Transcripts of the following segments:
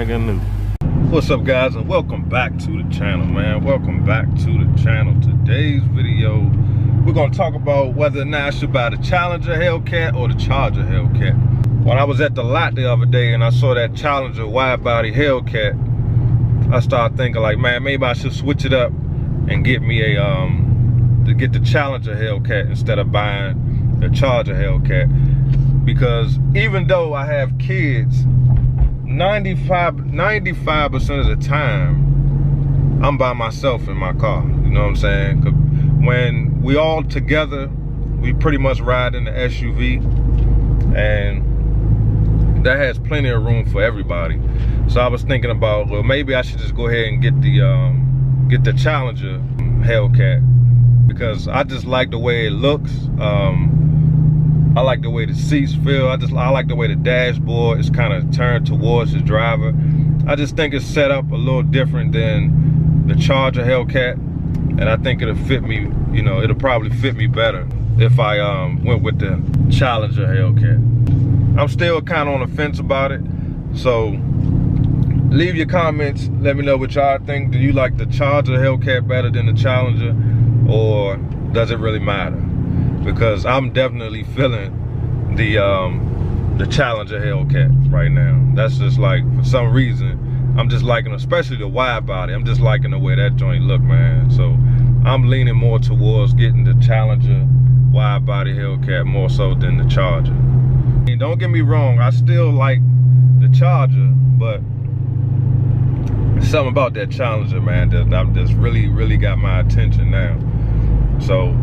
spanking new. What's up, guys, and welcome back to the channel, man. Welcome back to the channel. Today's video, we're gonna talk about whether or not I should buy the Challenger Hellcat or the Charger Hellcat. When I was at the lot the other day and I saw that Challenger Widebody Hellcat, I started thinking like, man, maybe I should switch it up and get me a the Challenger Hellcat instead of buying the Charger Hellcat. Because even though I have kids, 95% of the time I'm by myself in my car. You know what I'm saying? 'Cause when we all together, we pretty much ride in the SUV, and that has plenty of room for everybody. So I was thinking about, well, maybe I should just go ahead and get the Challenger Hellcat, because I just like the way it looks. I like the way the seats feel. I like the way the dashboard is kind of turned towards the driver. I just think it's set up a little different than the Charger Hellcat, and I think it'll fit me, you know, it'll probably fit me better if I went with the Challenger Hellcat. I'm still kind of on the fence about it, so leave your comments, let me know what y'all think. Do you like the Charger Hellcat better than the Challenger, or does it really matter? Because I'm definitely feeling the Challenger Hellcat right now. That's just like, for some reason, I'm just liking, especially the wide body, I'm just liking the way that joint look, man. So I'm leaning more towards getting the Challenger wide body Hellcat more so than the Charger. And don't get me wrong, I still like the Charger, but something about that Challenger, man, that just really got my attention now. So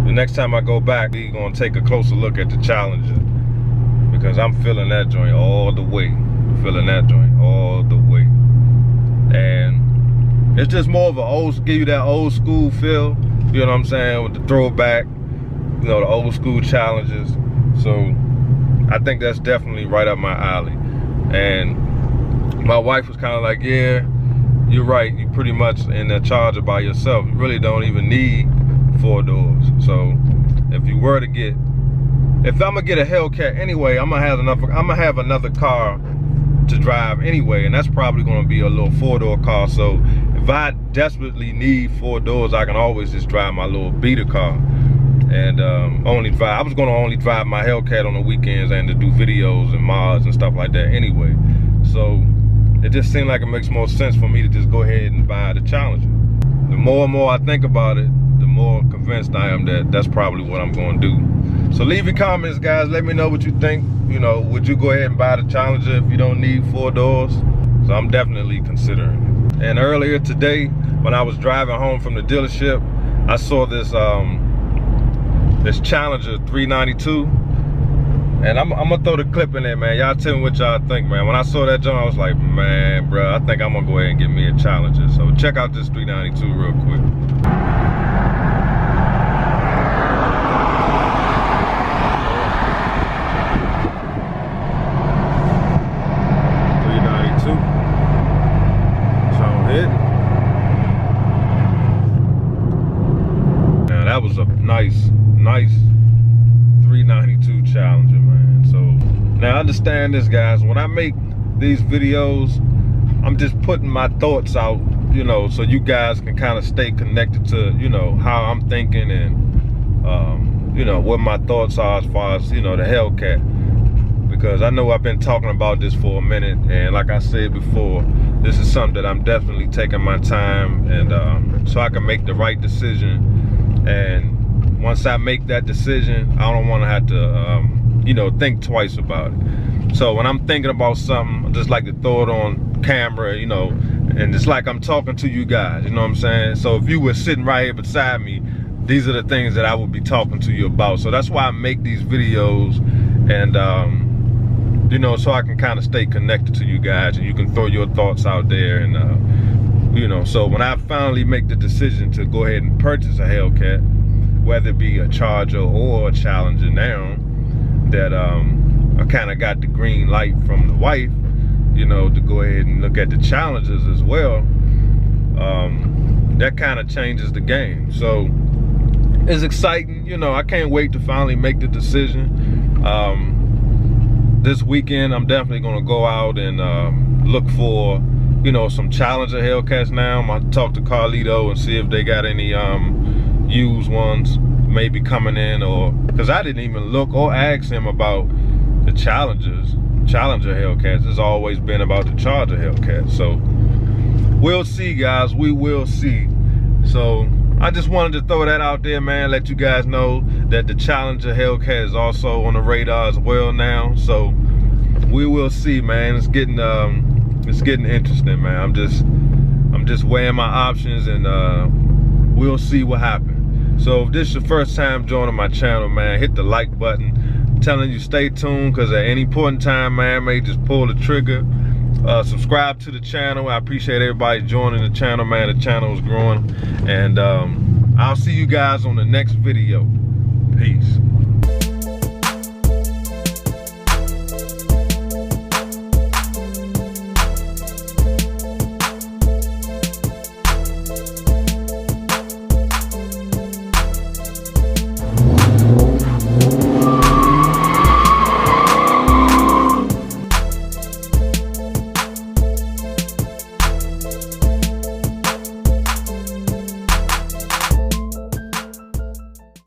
the next time I go back, we're gonna take a closer look at the Challenger, because I'm feeling that joint all the way. Feeling that joint all the way. And it's just more of a give you that old school feel, you know what I'm saying, with the throwback, you know, the old school Challengers. So I think that's definitely right up my alley. And my wife was kind of like, yeah, you're right, you pretty much in that Charger by yourself. You really don't even need 4 doors. So if you were to if I'm gonna get a Hellcat anyway, I'm gonna have another car to drive anyway, and that's probably gonna be a little 4-door car. So if I desperately need 4 doors, I can always just drive my little beater car and I was gonna only drive my Hellcat on the weekends and to do videos and mods and stuff like that anyway. So it just seemed like it makes more sense for me to just go ahead and buy the Challenger. The more and more I think about it, the more convinced I am that that's probably what I'm going to do. So leave your comments, guys. Let me know what you think. You know, would you go ahead and buy the Challenger if you don't need 4 doors? So I'm definitely considering it. And earlier today, when I was driving home from the dealership, I saw this this Challenger 392. And I'm gonna throw the clip in there, man. Y'all tell me what y'all think, man. When I saw that jump, I was like, man, bro, I think I'm gonna go ahead and get me a Challenger. So check out this 392 real quick. Now that was a nice 392 Challenger, man. So now understand this, guys, when I make these videos, I'm just putting my thoughts out, you know, so you guys can kind of stay connected to, you know, how I'm thinking and you know, what my thoughts are as far as, you know, the Hellcat. Because I know I've been talking about this for a minute, and like I said before, this is something that I'm definitely taking my time, and so I can make the right decision. And once I make that decision, I don't want to have to you know, think twice about it. So when I'm thinking about something, I just like to throw it on camera, you know, and it's like I'm talking to you guys, you know what I'm saying? So if you were sitting right here beside me, these are the things that I would be talking to you about. So that's why I make these videos, and you know, so I can kind of stay connected to you guys, and you can throw your thoughts out there. And you know, so when I finally make the decision to go ahead and purchase a Hellcat, whether it be a Charger or a Challenger, now that I kind of got the green light from the wife, you know, to go ahead and look at the Challengers as well, that kind of changes the game. So it's exciting, you know. I can't wait to finally make the decision. this weekend I'm definitely gonna go out and look for, you know, some Challenger Hellcats now. I'm gonna talk to Carlito and see if they got any used ones maybe coming in, or because I didn't even look or ask him about the Challenger Hellcats. It's always been about the Charger Hellcat. So we'll see, guys, we will see. So I just wanted to throw that out there, man, let you guys know that the Challenger Hellcat is also on the radar as well now. So we will see, man. It's getting interesting, man. I'm just weighing my options, and we'll see what happens. So if this is your first time joining my channel, man, hit the like button. I'm telling you, stay tuned, because at any point in time, man, I may just pull the trigger. Subscribe to the channel. I appreciate everybody joining the channel, man. The channel is growing. And I'll see you guys on the next video. Peace.